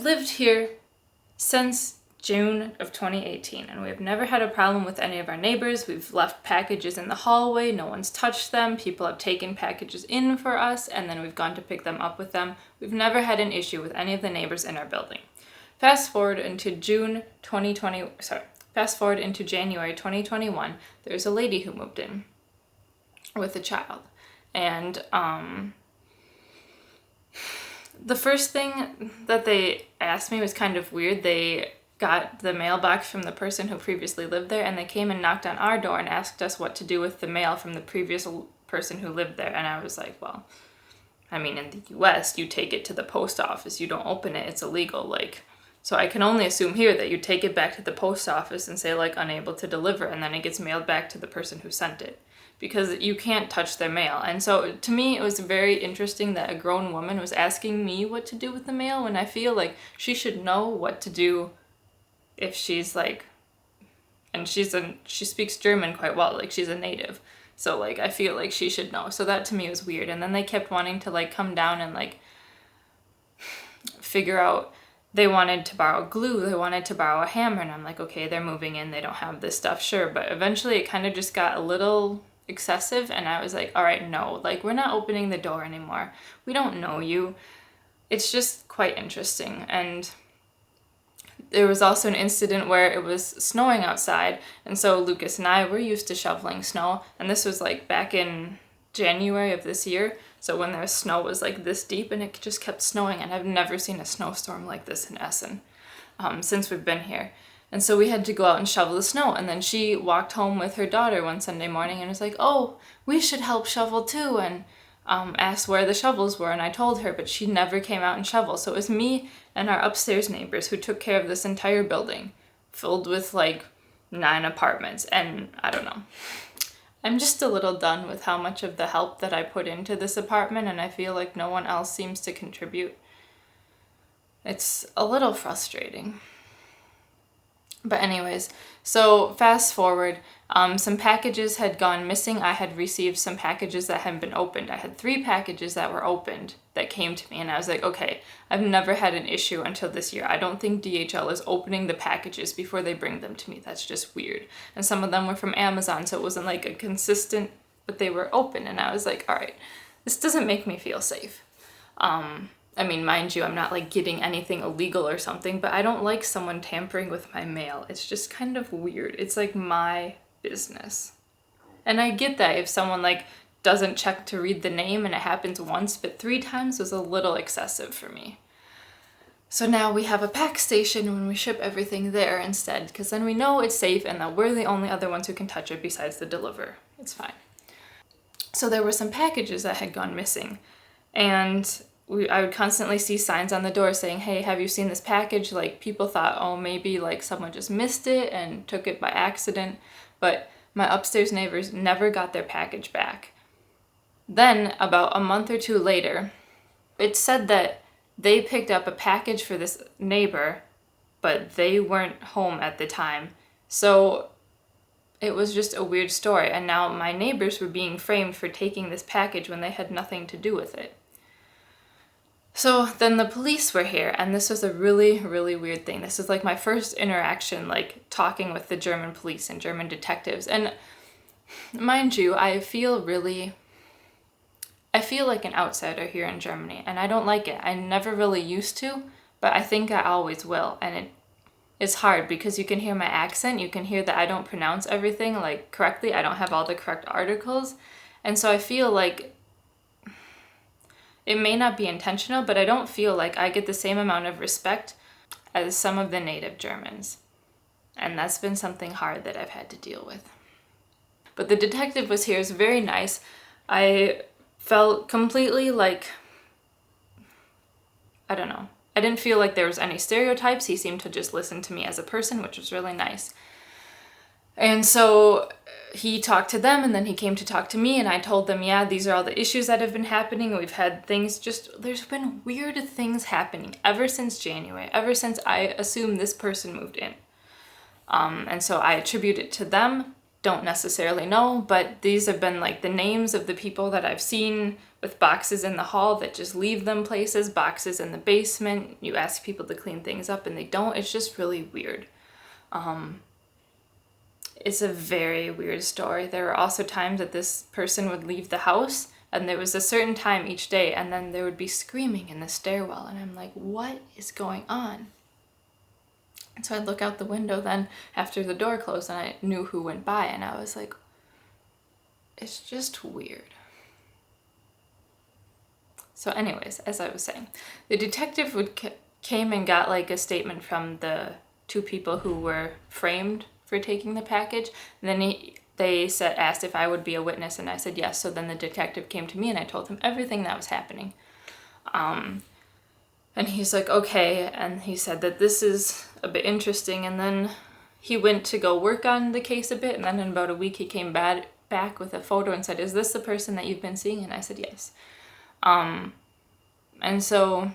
lived here since June of 2018, and we've never had a problem with any of our neighbors. We've left packages in the hallway, no one's touched them. People have taken packages in for us, and then we've gone to pick them up with them. We've never had an issue with any of the neighbors in our building. Fast forward into January 2021, there's a lady who moved in with a child. And the first thing that they asked me was kind of weird. They got the mailbox from the person who previously lived there, and they came and knocked on our door and asked us what to do with the mail from the previous person who lived there. And I was like, well, I mean, in the US, you take it to the post office. You don't open it. It's illegal. So I can only assume here that you take it back to the post office and say, unable to deliver, and then it gets mailed back to the person who sent it, because you can't touch their mail. And so to me, it was very interesting that a grown woman was asking me what to do with the mail, when I feel like she should know what to do if she's and she speaks German quite well, she's a native. So I feel like she should know. So that to me was weird. And then they kept wanting to come down and figure out. They wanted to borrow glue, they wanted to borrow a hammer, and I'm like, okay, they're moving in, they don't have this stuff, sure. But eventually it kind of just got a little excessive, and I was like, all right, no, we're not opening the door anymore. We don't know you. It's just quite interesting. And there was also an incident where it was snowing outside, and so Lucas and I were used to shoveling snow, and this was back in January of this year. So when the snow was this deep, and it just kept snowing, and I've never seen a snowstorm like this in Essen since we've been here. And so we had to go out and shovel the snow, and then she walked home with her daughter one Sunday morning and was like, oh, we should help shovel too, and asked where the shovels were, and I told her, but she never came out and shoveled. So it was me and our upstairs neighbors who took care of this entire building, filled with 9 apartments, and I don't know. I'm just a little done with how much of the help that I put into this apartment, and I feel like no one else seems to contribute. It's a little frustrating. But anyways, so fast forward, some packages had gone missing. I had received some packages that hadn't been opened. I had 3 packages that were opened that came to me, and I was like, okay, I've never had an issue until this year. I don't think DHL is opening the packages before they bring them to me. That's just weird. And some of them were from Amazon, so it wasn't a consistent, but they were open, and I was like, all right, this doesn't make me feel safe. I mean, mind you, I'm not getting anything illegal or something, but I don't like someone tampering with my mail. It's just kind of weird. It's my business. And I get that if someone doesn't check to read the name and it happens once, but 3 times was a little excessive for me. So now we have a pack station when we ship everything there instead, because then we know it's safe and that we're the only other ones who can touch it besides the deliverer. It's fine. So there were some packages that had gone missing, and I would constantly see signs on the door saying, hey, have you seen this package? People thought, oh, maybe someone just missed it and took it by accident, but my upstairs neighbors never got their package back. Then about a month or 2 later, it said that they picked up a package for this neighbor, but they weren't home at the time. So it was just a weird story, and now my neighbors were being framed for taking this package when they had nothing to do with it. So then the police were here, and this was a really, really weird thing. This is my first interaction, talking with the German police and German detectives. And mind you, I feel like an outsider here in Germany, and I don't like it. I never really used to, but I think I always will. And it's hard because you can hear my accent, you can hear that I don't pronounce everything correctly. I don't have all the correct articles. And so I feel it may not be intentional, but I don't feel like I get the same amount of respect as some of the native Germans. And that's been something hard that I've had to deal with. But the detective was here, it was very nice. I felt completely I don't know. I didn't feel like there was any stereotypes. He seemed to just listen to me as a person, which was really nice. And so he talked to them, and then he came to talk to me, and I told them, yeah, these are all the issues that have been happening. We've had things there's been weird things happening ever since January, ever since I assumed this person moved in. And so I attribute it to them. don't necessarily know, but these have been like the names of the people that I've seen with boxes in the hall that just leave them places, boxes in the basement. You ask people to clean things up and they don't. It's just really weird. It's a very weird story. There were also times that this person would leave the house and there was a certain time each day and then there would be screaming in the stairwell and I'm like, what is going on? And so I'd look out the window then after the door closed and I knew who went by and I was like, it's just weird. So anyways, as I was saying, the detective came and got like a statement from the two people who were framed for taking the package. And then they asked if I would be a witness and I said yes. So then the detective came to me and I told him everything that was happening. And he's like, okay. And he said that this is a bit interesting. And then he went to go work on the case a bit. And then in about a week, he came back with a photo and said, is this the person that you've been seeing? And I said, yes. And so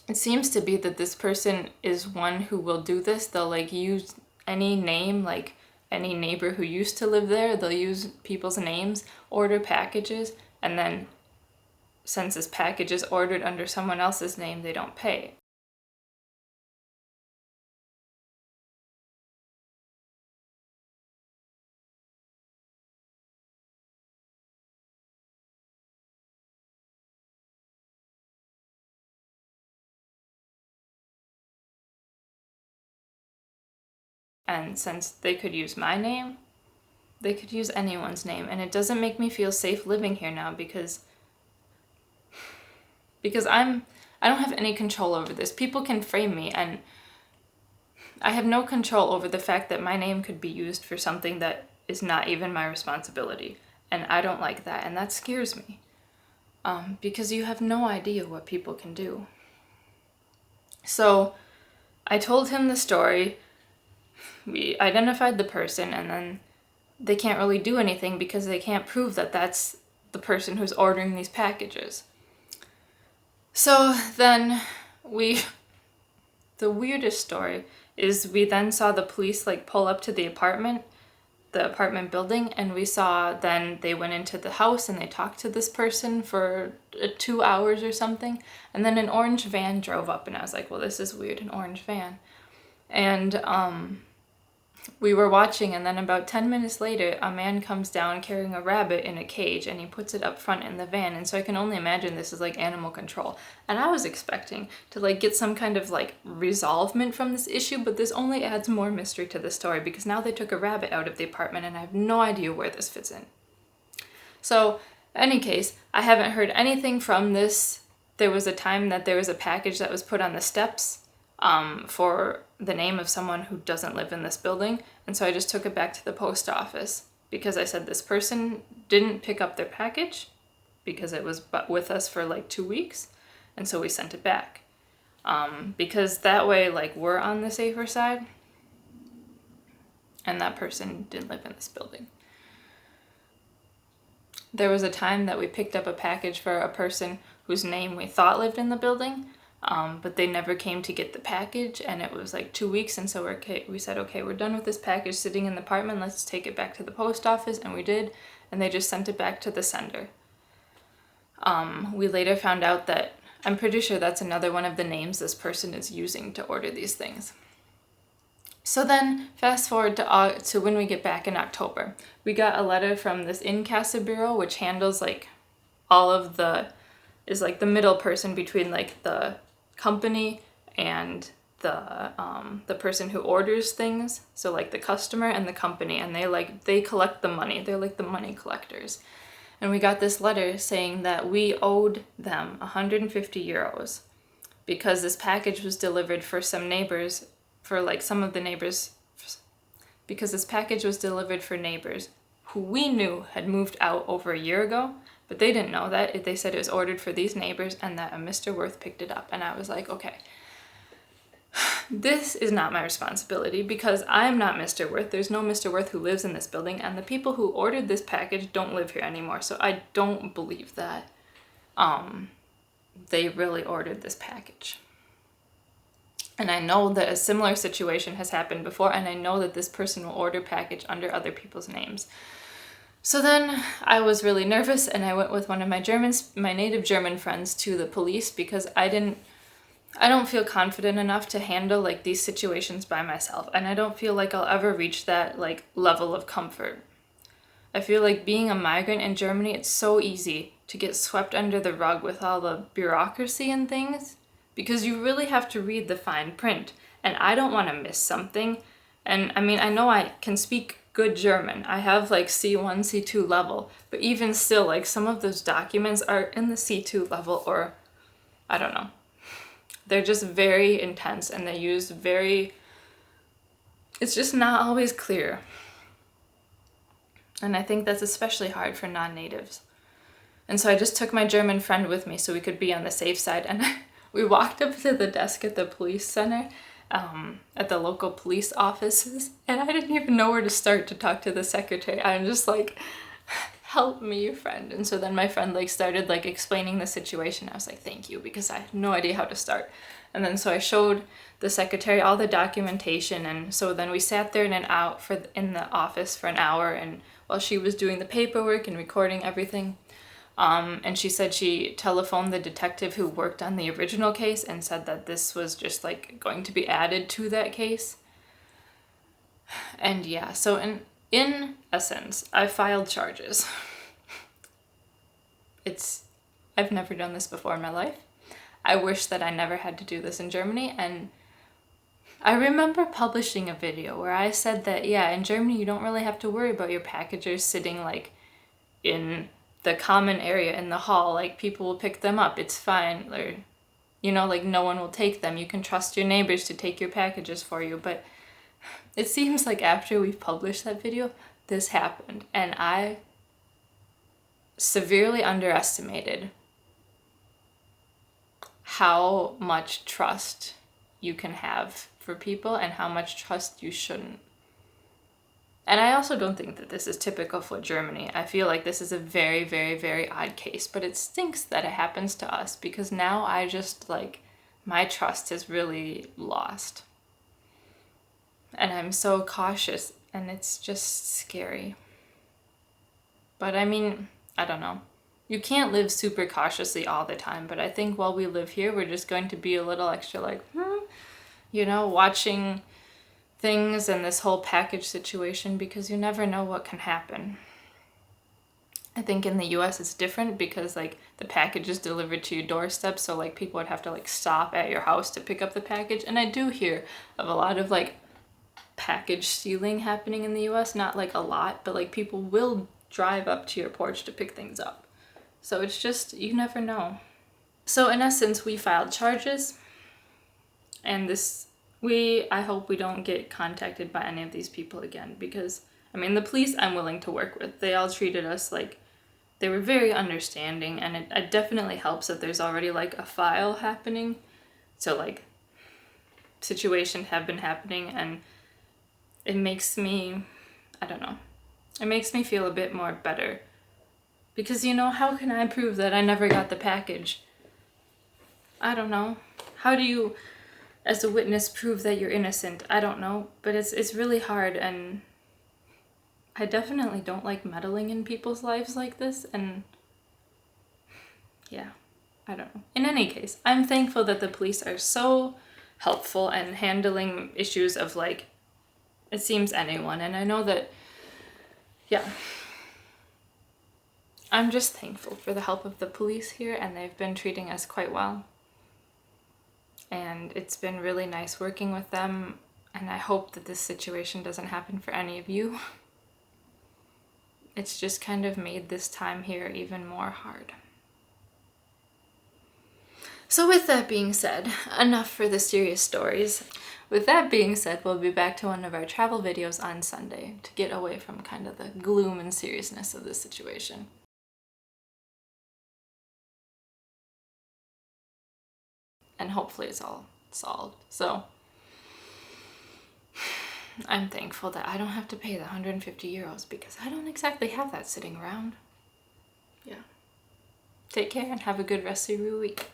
it seems to be that this person is one who will do this. They'll like use any name, like any neighbor who used to live there. They'll use people's names, order packages, and then since this package is ordered under someone else's name, they don't pay. And since they could use my name, they could use anyone's name. And it doesn't make me feel safe living here now because I don't have any control over this. People can frame me and I have no control over the fact that my name could be used for something that is not even my responsibility. And I don't like that. And that scares me. Because you have no idea what people can do. So I told him the story. We identified the person and then they can't really do anything because they can't prove that that's the person who's ordering these packages. So then the weirdest story is we then saw the police like pull up to the apartment building, and we saw then they went into the house and they talked to this person for 2 hours or something. And then an orange van drove up and I was like, well, this is weird, an orange van. And we were watching and then about 10 minutes later, a man comes down carrying a rabbit in a cage and he puts it up front in the van. And so I can only imagine this is like animal control. And I was expecting to like get some kind of like resolvement from this issue, but this only adds more mystery to the story because now they took a rabbit out of the apartment and I have no idea where this fits in. So in any case, I haven't heard anything from this. There was a time that there was a package that was put on the steps for the name of someone who doesn't live in this building. And so I just took it back to the post office because I said this person didn't pick up their package because it was with us for like 2 weeks. And so we sent it back. Because that way, like, we're on the safer side. And that person didn't live in this building. There was a time that we picked up a package for a person whose name we thought lived in the building. But they never came to get the package and it was like 2 weeks. And so we said, okay, we're done with this package sitting in the apartment. Let's take it back to the post office. And we did. And they just sent it back to the sender. We later found out that I'm pretty sure that's another one of the names this person is using to order these things. So then fast forward to when we get back in October. We got a letter from this Incasa Bureau, which handles like all of is like the middle person between like the company and the person who orders things, so like the customer and the company, and they collect the money. They're like the money collectors. And we got this letter saying that we owed them 150 euros because this package was delivered for some neighbors, because this package was delivered for neighbors who we knew had moved out over a year ago. But they didn't know that. They said it was ordered for these neighbors and that a Mr. Worth picked it up. And I was like, okay, this is not my responsibility because I'm not Mr. Worth. There's no Mr. Worth who lives in this building. And the people who ordered this package don't live here anymore. So I don't believe that they really ordered this package. And I know that a similar situation has happened before, and I know that this person will order package under other people's names. So then I was really nervous, and I went with one of my native German friends to the police because I don't feel confident enough to handle like these situations by myself, and I don't feel like I'll ever reach that like level of comfort. I feel like being a migrant in Germany, it's so easy to get swept under the rug with all the bureaucracy and things, because you really have to read the fine print, and I don't want to miss something. And I mean, I know I can speak good German. I have like C1, C2 level, but even still, like some of those documents are in the C2 level, or I don't know. They're just very intense, and they use it's just not always clear. And I think that's especially hard for non-natives. And so I just took my German friend with me so we could be on the safe side. And we walked up to the desk at the police center, at the local police offices, and I didn't even know where to start to talk to the secretary. I'm just like, help me, friend. And so then my friend like started like explaining the situation. I was like, thank you, because I had no idea how to start. And then so I showed the secretary all the documentation, and so then we sat there in the office for an hour, and while she was doing the paperwork and recording everything, and she said she telephoned the detective who worked on the original case and said that this was just like going to be added to that case. And yeah, so in essence, I filed charges. I've never done this before in my life. I wish that I never had to do this in Germany. And I remember publishing a video where I said that, yeah, in Germany, you don't really have to worry about your packages sitting like in the common area in the hall. Like people will pick them up. It's fine. Or, you know, like no one will take them. You can trust your neighbors to take your packages for you. But it seems like after we've published that video, this happened. And I severely underestimated how much trust you can have for people and how much trust you shouldn't. And I also don't think that this is typical for Germany. I feel like this is a very, very, very odd case, but it stinks that it happens to us because now I just like, my trust is really lost. And I'm so cautious, and it's just scary. But I mean, I don't know. You can't live super cautiously all the time, but I think while we live here, we're just going to be a little extra like, you know, watching things and this whole package situation, because you never know what can happen. I think in the US it's different because like the package is delivered to your doorstep, so like people would have to like stop at your house to pick up the package. And I do hear of a lot of like package stealing happening in the US, not like a lot, but like people will drive up to your porch to pick things up. So it's just, you never know. So in essence, we filed charges, and I hope we don't get contacted by any of these people again, because I mean, the police I'm willing to work with. They all treated us like, they were very understanding, and it definitely helps that there's already like a file happening. So like situations have been happening, and it makes me, I don't know, it makes me feel a bit more better. Because, you know, how can I prove that I never got the package? I don't know. How do you, as a witness, prove that you're innocent? I don't know. But it's really hard, and I definitely don't like meddling in people's lives like this, and yeah, I don't know. In any case, I'm thankful that the police are so helpful and handling issues of like, it seems anyone, and I know that, yeah. I'm just thankful for the help of the police here, and they've been treating us quite well. And it's been really nice working with them, and I hope that this situation doesn't happen for any of you. It's just kind of made this time here even more hard. So with that being said, enough for the serious stories. With that being said, we'll be back to one of our travel videos on Sunday to get away from kind of the gloom and seriousness of this situation. And hopefully it's all solved. So I'm thankful that I don't have to pay the 150 euros because I don't exactly have that sitting around. Yeah. Take care and have a good rest of your week.